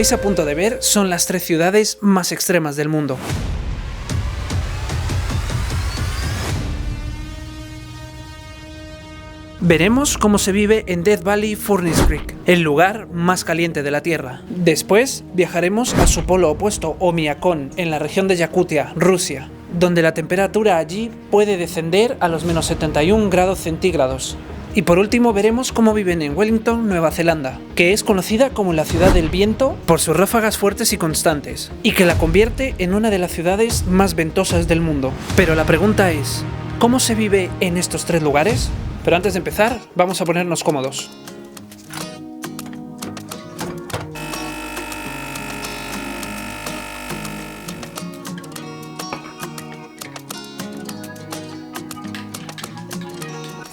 estáis a punto de ver son las 3 ciudades más extremas del mundo. Veremos cómo se vive en Death Valley Furnace Creek, el lugar más caliente de la Tierra. Después viajaremos a su polo opuesto, Omiakon, en la región de Yakutia, Rusia, donde la temperatura allí puede descender a los menos 71 grados centígrados. Y por último veremos cómo viven en Wellington, Nueva Zelanda, que es conocida como la ciudad del viento por sus ráfagas fuertes y constantes, y que la convierte en una de las ciudades más ventosas del mundo. Pero la pregunta es, ¿cómo se vive en estos 3 lugares? Pero antes de empezar, vamos a ponernos cómodos.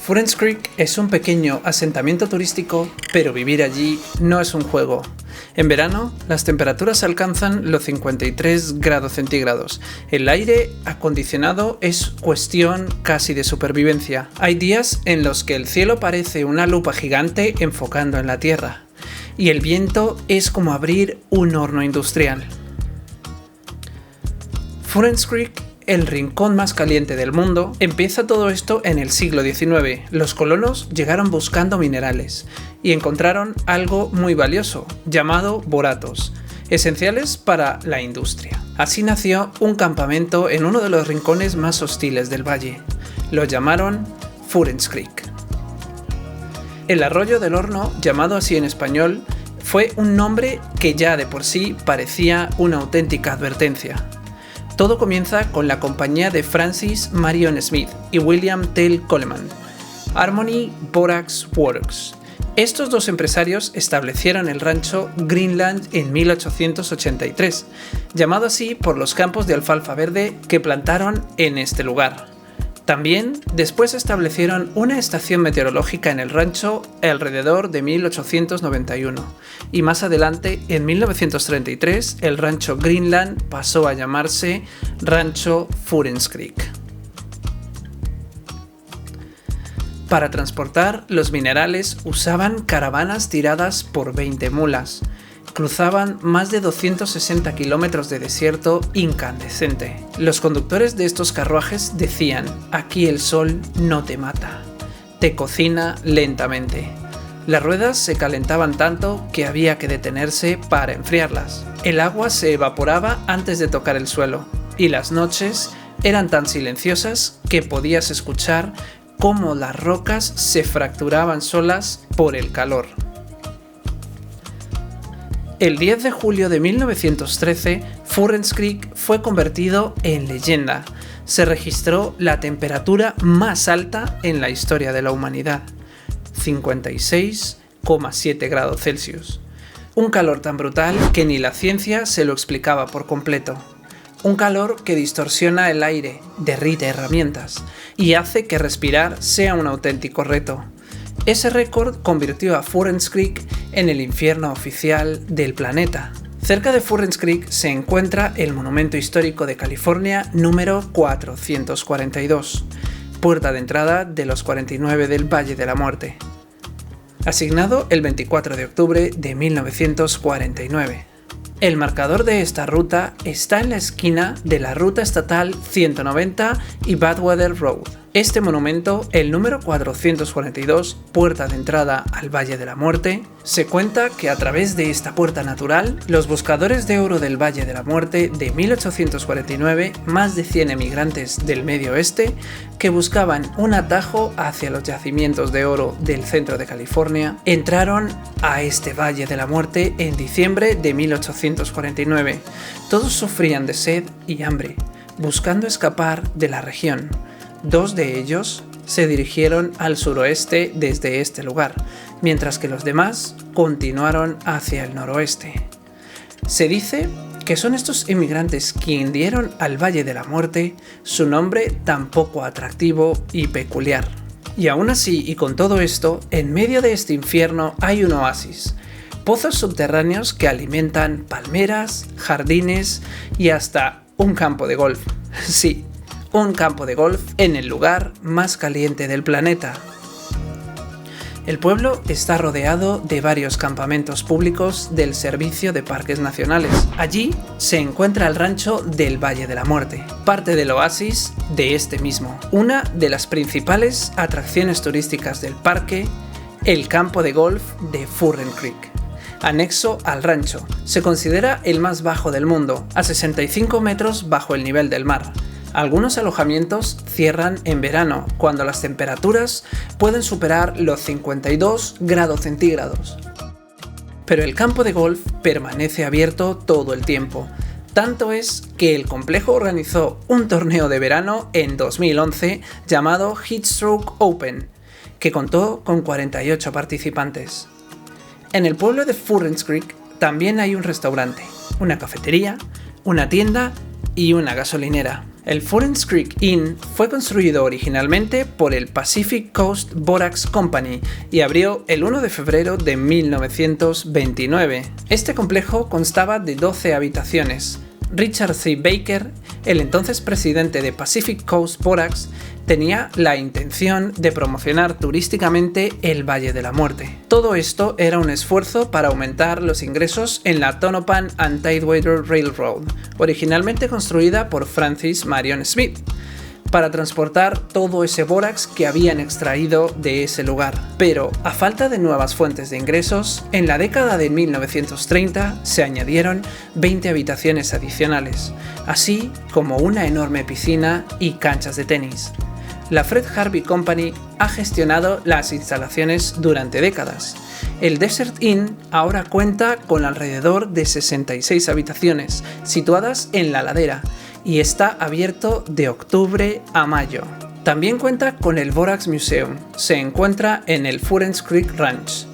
Furnace Creek es un pequeño asentamiento turístico, pero vivir allí no es un juego. En verano, las temperaturas alcanzan los 53 grados centígrados. El aire acondicionado es cuestión casi de supervivencia. Hay días en los que el cielo parece una lupa gigante enfocando en la tierra, y el viento es como abrir un horno industrial. Furnace Creek, el rincón más caliente del mundo, empieza todo esto en el siglo XIX. Los colonos llegaron buscando minerales y encontraron algo muy valioso, llamado boratos, esenciales para la industria. Así nació un campamento en uno de los rincones más hostiles del valle. Lo llamaron Furnace Creek. El arroyo del horno, llamado así en español, fue un nombre que ya de por sí parecía una auténtica advertencia. Todo comienza con la compañía de Francis Marion Smith y William Tell Coleman, Harmony Borax Works. Estos 2 empresarios establecieron el rancho Greenland en 1883, llamado así por los campos de alfalfa verde que plantaron en este lugar. También después establecieron una estación meteorológica en el rancho alrededor de 1891 y más adelante, en 1933, el rancho Greenland pasó a llamarse Rancho Furnace Creek. Para transportar los minerales usaban caravanas tiradas por 20 mulas. Cruzaban más de 260 kilómetros de desierto incandescente. Los conductores de estos carruajes decían: aquí el sol no te mata, te cocina lentamente. Las ruedas se calentaban tanto que había que detenerse para enfriarlas. El agua se evaporaba antes de tocar el suelo, y las noches eran tan silenciosas que podías escuchar cómo las rocas se fracturaban solas por el calor. El 10 de julio de 1913, Furnace Creek fue convertido en leyenda. Se registró la temperatura más alta en la historia de la humanidad, 56,7 grados Celsius. Un calor tan brutal que ni la ciencia se lo explicaba por completo. Un calor que distorsiona el aire, derrite herramientas y hace que respirar sea un auténtico reto. Ese récord convirtió a Furnace Creek en el infierno oficial del planeta. Cerca de Furnace Creek se encuentra el monumento histórico de California número 442, puerta de entrada de los 49 del Valle de la Muerte, asignado el 24 de octubre de 1949. El marcador de esta ruta está en la esquina de la ruta estatal 190 y Badwater Road. Este monumento, el número 442, puerta de entrada al Valle de la Muerte, se cuenta que a través de esta puerta natural, los buscadores de oro del Valle de la Muerte de 1849, más de 100 emigrantes del Medio Oeste, que buscaban un atajo hacia los yacimientos de oro del centro de California, entraron a este Valle de la Muerte en diciembre de 1849. Todos sufrían de sed y hambre, buscando escapar de la región. 2 de ellos se dirigieron al suroeste desde este lugar, mientras que los demás continuaron hacia el noroeste. Se dice que son estos inmigrantes quienes dieron al Valle de la Muerte su nombre tan poco atractivo y peculiar. Y aún así, y con todo esto, en medio de este infierno hay un oasis, pozos subterráneos que alimentan palmeras, jardines y hasta un campo de golf. Sí, un campo de golf en el lugar más caliente del planeta. El pueblo está rodeado de varios campamentos públicos del Servicio de Parques Nacionales. Allí se encuentra el rancho del Valle de la Muerte, parte del oasis de este mismo. Una de las principales atracciones turísticas del parque, el campo de golf de Furren Creek. Anexo al rancho, se considera el más bajo del mundo, a 65 metros bajo el nivel del mar. Algunos alojamientos cierran en verano, cuando las temperaturas pueden superar los 52 grados centígrados. Pero el campo de golf permanece abierto todo el tiempo. Tanto es que el complejo organizó un torneo de verano en 2011 llamado Heatstroke Open, que contó con 48 participantes. En el pueblo de Furren Creek también hay un restaurante, una cafetería, una tienda y una gasolinera. El Furren Creek Inn fue construido originalmente por el Pacific Coast Borax Company y abrió el 1 de febrero de 1929. Este complejo constaba de 12 habitaciones. Richard C. Baker, el entonces presidente de Pacific Coast Borax, tenía la intención de promocionar turísticamente el Valle de la Muerte. Todo esto era un esfuerzo para aumentar los ingresos en la Tonopah and Tidewater Railroad, originalmente construida por Francis Marion Smith, para transportar todo ese bórax que habían extraído de ese lugar. Pero, a falta de nuevas fuentes de ingresos, en la década de 1930 se añadieron 20 habitaciones adicionales, así como una enorme piscina y canchas de tenis. La Fred Harvey Company ha gestionado las instalaciones durante décadas. El Desert Inn ahora cuenta con alrededor de 66 habitaciones, situadas en la ladera, y está abierto de octubre a mayo. También cuenta con el Borax Museum, se encuentra en el Furren Creek Ranch.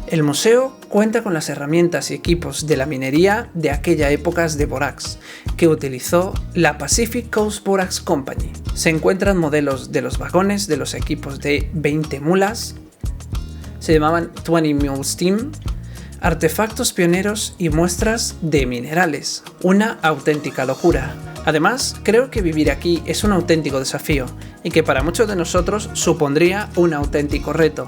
El museo cuenta con las herramientas y equipos de la minería de aquella época de borax, que utilizó la Pacific Coast Borax Company. Se encuentran modelos de los vagones de los equipos de 20 mulas, se llamaban 20 Mule Steam, artefactos pioneros y muestras de minerales. Una auténtica locura. Además, creo que vivir aquí es un auténtico desafío y que para muchos de nosotros supondría un auténtico reto.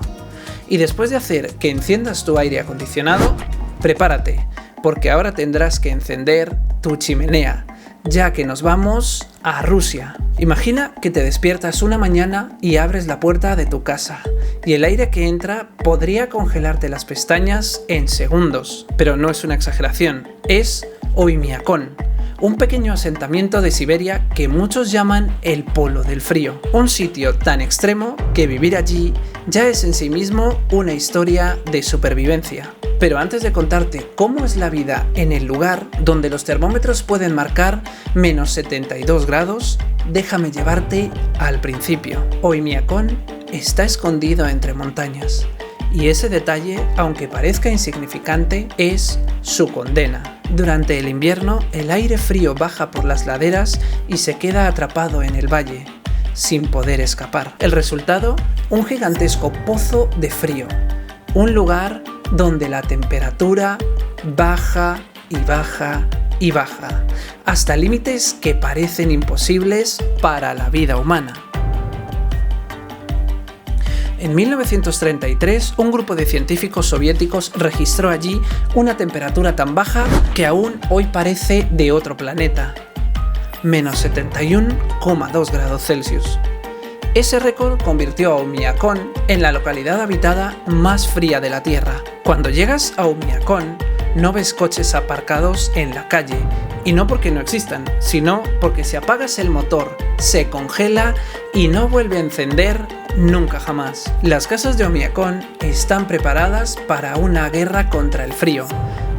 Y después de hacer que enciendas tu aire acondicionado, prepárate, porque ahora tendrás que encender tu chimenea, ya que nos vamos a Rusia. Imagina que te despiertas una mañana y abres la puerta de tu casa, y el aire que entra podría congelarte las pestañas en segundos. Pero no es una exageración, es Oymyakon, un pequeño asentamiento de Siberia que muchos llaman el Polo del Frío. Un sitio tan extremo que vivir allí ya es en sí mismo una historia de supervivencia. Pero antes de contarte cómo es la vida en el lugar donde los termómetros pueden marcar menos 72 grados, déjame llevarte al principio. Oymyakon está escondido entre montañas, y ese detalle, aunque parezca insignificante, es su condena. Durante el invierno, el aire frío baja por las laderas y se queda atrapado en el valle, sin poder escapar. El resultado, un gigantesco pozo de frío, un lugar donde la temperatura baja y baja y baja, hasta límites que parecen imposibles para la vida humana. En 1933, un grupo de científicos soviéticos registró allí una temperatura tan baja que aún hoy parece de otro planeta, menos 71,2 grados Celsius. Ese récord convirtió a Oymyakon en la localidad habitada más fría de la Tierra. Cuando llegas a Oymyakon, no ves coches aparcados en la calle, y no porque no existan, sino porque si apagas el motor, se congela y no vuelve a encender nunca jamás. Las casas de Oymyakon están preparadas para una guerra contra el frío.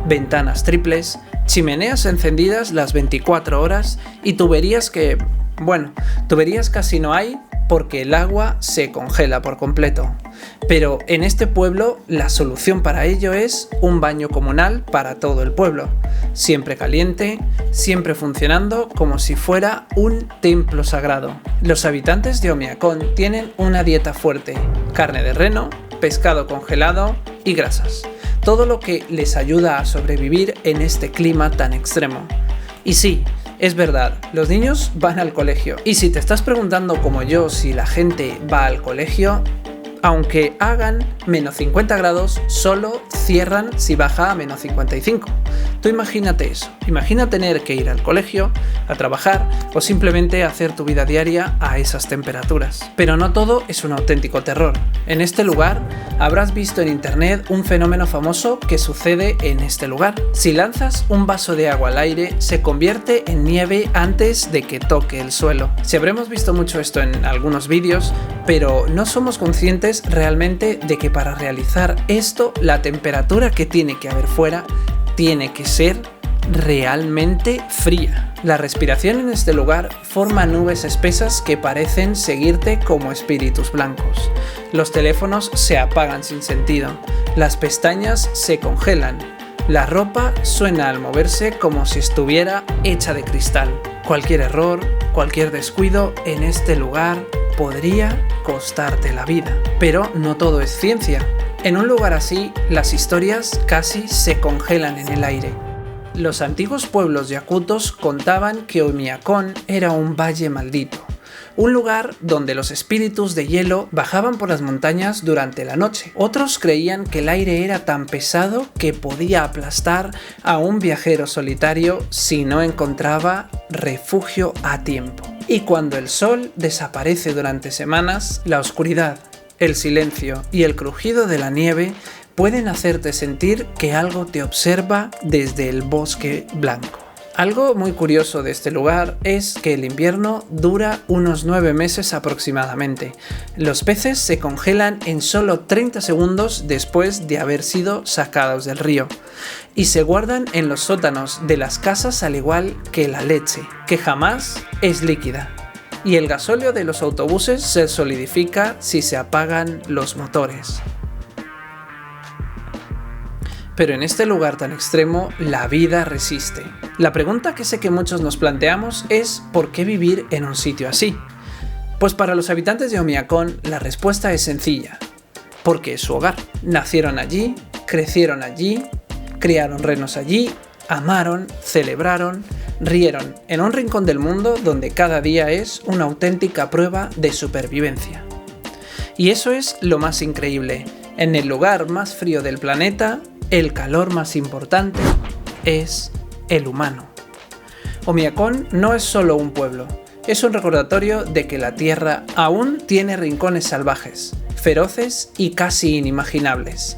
Ventanas triples, chimeneas encendidas las 24 horas y tuberías que, tuberías casi no hay porque el agua se congela por completo. Pero en este pueblo la solución para ello es un baño comunal para todo el pueblo, siempre caliente, siempre funcionando como si fuera un templo sagrado. Los habitantes de Oymyakon tienen una dieta fuerte: carne de reno, pescado congelado y grasas. Todo lo que les ayuda a sobrevivir en este clima tan extremo. Y sí, es verdad, los niños van al colegio. Y si te estás preguntando como yo si la gente va al colegio, Aunque hagan menos 50 grados, solo cierran si baja a menos 55. Tú imagínate eso, imagina tener que ir al colegio, a trabajar o simplemente hacer tu vida diaria a esas temperaturas. Pero no todo es un auténtico terror. En este lugar habrás visto en internet un fenómeno famoso que sucede en este lugar. Si lanzas un vaso de agua al aire, se convierte en nieve antes de que toque el suelo. Si habremos visto mucho esto en algunos vídeos, pero no somos conscientes realmente de que para realizar esto, la temperatura que tiene que haber fuera tiene que ser realmente fría. La respiración en este lugar forma nubes espesas que parecen seguirte como espíritus blancos. Los teléfonos se apagan sin sentido, las pestañas se congelan, la ropa suena al moverse como si estuviera hecha de cristal. Cualquier error, cualquier descuido en este lugar podría costarte la vida. Pero no todo es ciencia. En un lugar así, las historias casi se congelan en el aire. Los antiguos pueblos yakutos contaban que Omiakon era un valle maldito, un lugar donde los espíritus de hielo bajaban por las montañas durante la noche. Otros creían que el aire era tan pesado que podía aplastar a un viajero solitario si no encontraba refugio a tiempo. Y cuando el sol desaparece durante semanas, la oscuridad, el silencio y el crujido de la nieve pueden hacerte sentir que algo te observa desde el bosque blanco. Algo muy curioso de este lugar es que el invierno dura unos 9 meses aproximadamente. Los peces se congelan en solo 30 segundos después de haber sido sacados del río y se guardan en los sótanos de las casas al igual que la leche, que jamás es líquida. Y el gasóleo de los autobuses se solidifica si se apagan los motores. Pero en este lugar tan extremo, la vida resiste. La pregunta que sé que muchos nos planteamos es ¿por qué vivir en un sitio así? Pues para los habitantes de Omiakon, la respuesta es sencilla. Porque es su hogar. Nacieron allí, crecieron allí, criaron renos allí, amaron, celebraron, rieron en un rincón del mundo donde cada día es una auténtica prueba de supervivencia. Y eso es lo más increíble. En el lugar más frío del planeta, el calor más importante es el humano. Omiakon no es solo un pueblo, es un recordatorio de que la Tierra aún tiene rincones salvajes, feroces y casi inimaginables.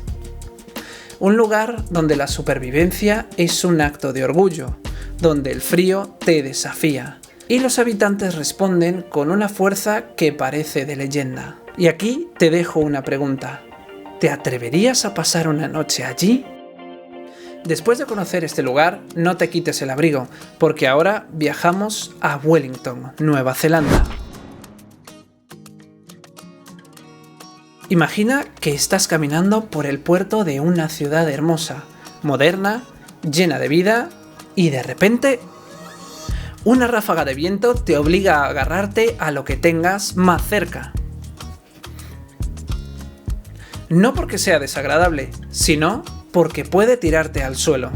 Un lugar donde la supervivencia es un acto de orgullo, donde el frío te desafía y los habitantes responden con una fuerza que parece de leyenda. Y aquí te dejo una pregunta. ¿Te atreverías a pasar una noche allí? Después de conocer este lugar, no te quites el abrigo, porque ahora viajamos a Wellington, Nueva Zelanda. Imagina que estás caminando por el puerto de una ciudad hermosa, moderna, llena de vida, y de repente, una ráfaga de viento te obliga a agarrarte a lo que tengas más cerca. No porque sea desagradable, sino porque puede tirarte al suelo.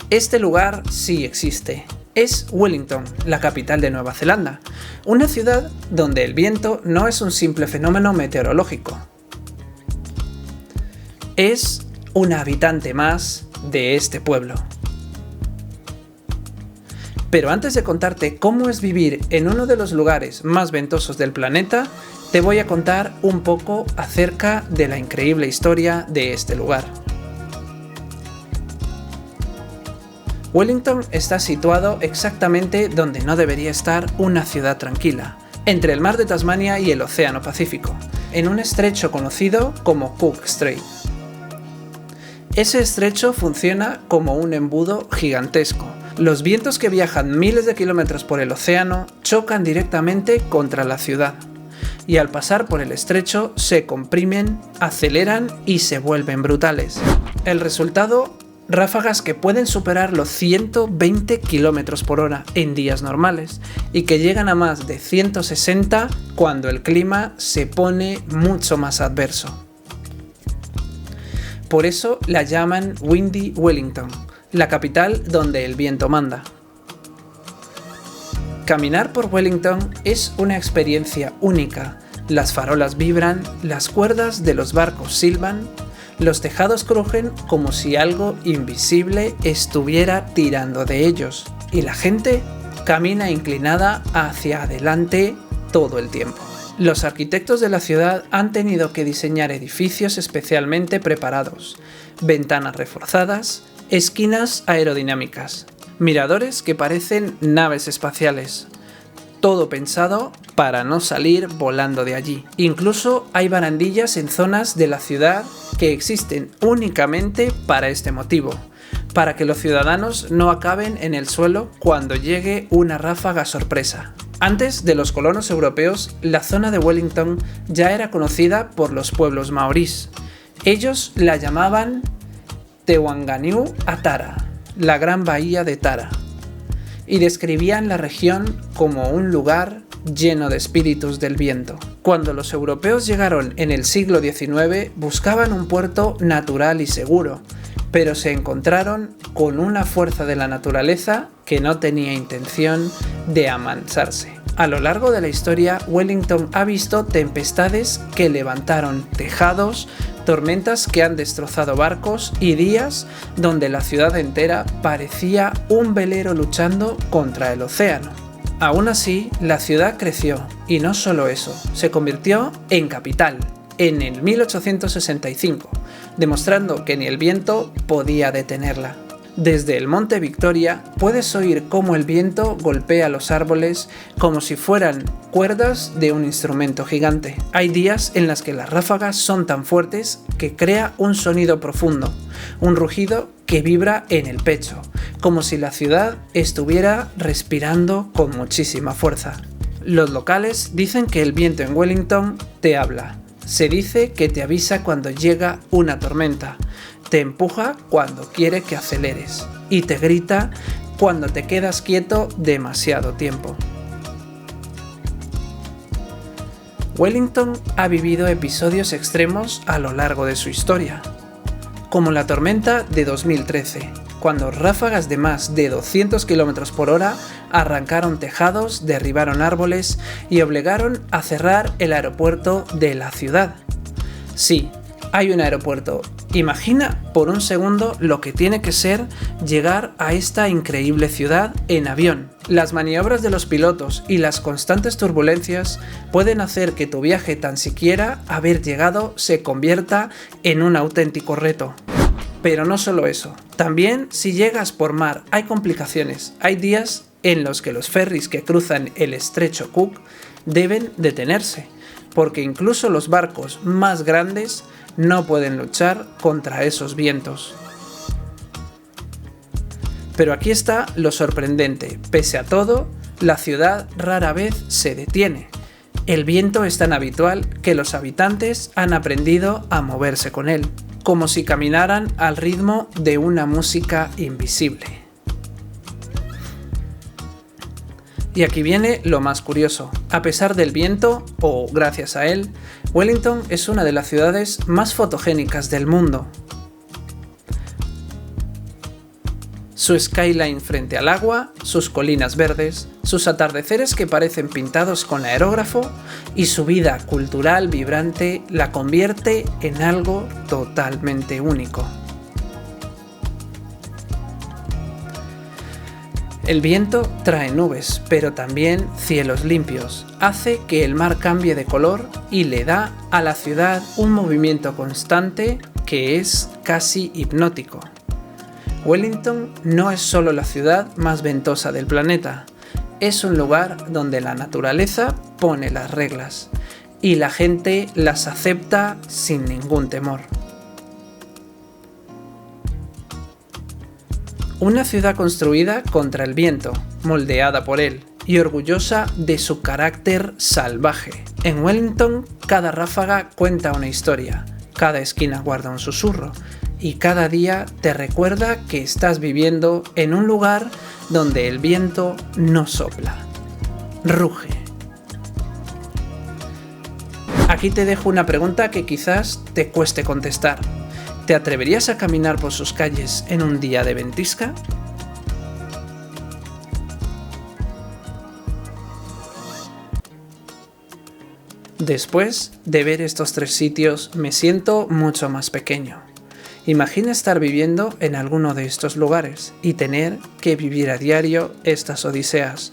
Este lugar sí existe. Es Wellington, la capital de Nueva Zelanda, una ciudad donde el viento no es un simple fenómeno meteorológico. Es un habitante más de este pueblo. Pero antes de contarte cómo es vivir en uno de los lugares más ventosos del planeta, te voy a contar un poco acerca de la increíble historia de este lugar. Wellington está situado exactamente donde no debería estar una ciudad tranquila, entre el mar de Tasmania y el Océano Pacífico, en un estrecho conocido como Cook Strait. Ese estrecho funciona como un embudo gigantesco. Los vientos que viajan miles de kilómetros por el océano chocan directamente contra la ciudad, y al pasar por el estrecho se comprimen, aceleran y se vuelven brutales. El resultado, ráfagas que pueden superar los 120 km por hora en días normales y que llegan a más de 160 cuando el clima se pone mucho más adverso. Por eso la llaman Windy Wellington, la capital donde el viento manda. Caminar por Wellington es una experiencia única. Las farolas vibran, las cuerdas de los barcos silban, los tejados crujen como si algo invisible estuviera tirando de ellos, y la gente camina inclinada hacia adelante todo el tiempo. Los arquitectos de la ciudad han tenido que diseñar edificios especialmente preparados, ventanas reforzadas, esquinas aerodinámicas, miradores que parecen naves espaciales. Todo pensado para no salir volando de allí. Incluso hay barandillas en zonas de la ciudad que existen únicamente para este motivo, para que los ciudadanos no acaben en el suelo cuando llegue una ráfaga sorpresa. Antes de los colonos europeos, la zona de Wellington ya era conocida por los pueblos maorís. Ellos la llamaban Tewanganyu a Tara, la gran bahía de Tara, y describían la región como un lugar lleno de espíritus del viento. Cuando los europeos llegaron en el siglo XIX, buscaban un puerto natural y seguro, pero se encontraron con una fuerza de la naturaleza que no tenía intención de amansarse. A lo largo de la historia, Wellington ha visto tempestades que levantaron tejados, tormentas que han destrozado barcos y días donde la ciudad entera parecía un velero luchando contra el océano. Aún así, la ciudad creció y no solo eso, se convirtió en capital en el 1865, demostrando que ni el viento podía detenerla. Desde el Monte Victoria puedes oír cómo el viento golpea los árboles como si fueran cuerdas de un instrumento gigante. Hay días en los que las ráfagas son tan fuertes que crea un sonido profundo, un rugido que vibra en el pecho, como si la ciudad estuviera respirando con muchísima fuerza. Los locales dicen que el viento en Wellington te habla. Se dice que te avisa cuando llega una tormenta, te empuja cuando quiere que aceleres y te grita cuando te quedas quieto demasiado tiempo. Wellington ha vivido episodios extremos a lo largo de su historia, como la tormenta de 2013, cuando ráfagas de más de 200 km por hora arrancaron tejados, derribaron árboles y obligaron a cerrar el aeropuerto de la ciudad. Sí, hay un aeropuerto. Imagina por un segundo lo que tiene que ser llegar a esta increíble ciudad en avión. Las maniobras de los pilotos y las constantes turbulencias pueden hacer que tu viaje tan siquiera haber llegado se convierta en un auténtico reto. Pero no solo eso, también si llegas por mar hay complicaciones. Hay días en los que los ferries que cruzan el estrecho Cook deben detenerse, porque incluso los barcos más grandes no pueden luchar contra esos vientos. Pero aquí está lo sorprendente. Pese a todo, la ciudad rara vez se detiene. El viento es tan habitual que los habitantes han aprendido a moverse con él, como si caminaran al ritmo de una música invisible. Y aquí viene lo más curioso. A pesar del viento, o gracias a él, Wellington es una de las ciudades más fotogénicas del mundo. Su skyline frente al agua, sus colinas verdes, sus atardeceres que parecen pintados con aerógrafo y su vida cultural vibrante la convierte en algo totalmente único. El viento trae nubes, pero también cielos limpios. Hace que el mar cambie de color y le da a la ciudad un movimiento constante que es casi hipnótico. Wellington no es solo la ciudad más ventosa del planeta, es un lugar donde la naturaleza pone las reglas y la gente las acepta sin ningún temor. Una ciudad construida contra el viento, moldeada por él y orgullosa de su carácter salvaje. En Wellington, cada ráfaga cuenta una historia, cada esquina guarda un susurro y cada día te recuerda que estás viviendo en un lugar donde el viento no sopla, ruge. Aquí te dejo una pregunta que quizás te cueste contestar. ¿Te atreverías a caminar por sus calles en un día de ventisca? Después de ver estos 3 sitios me siento mucho más pequeño. Imagina estar viviendo en alguno de estos lugares y tener que vivir a diario estas odiseas.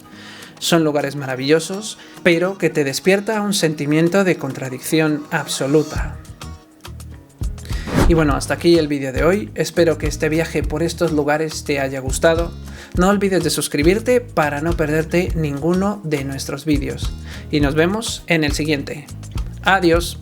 Son lugares maravillosos, pero que te despierta un sentimiento de contradicción absoluta. Y bueno, hasta aquí el vídeo de hoy. Espero que este viaje por estos lugares te haya gustado. No olvides de suscribirte para no perderte ninguno de nuestros vídeos. Y nos vemos en el siguiente. Adiós.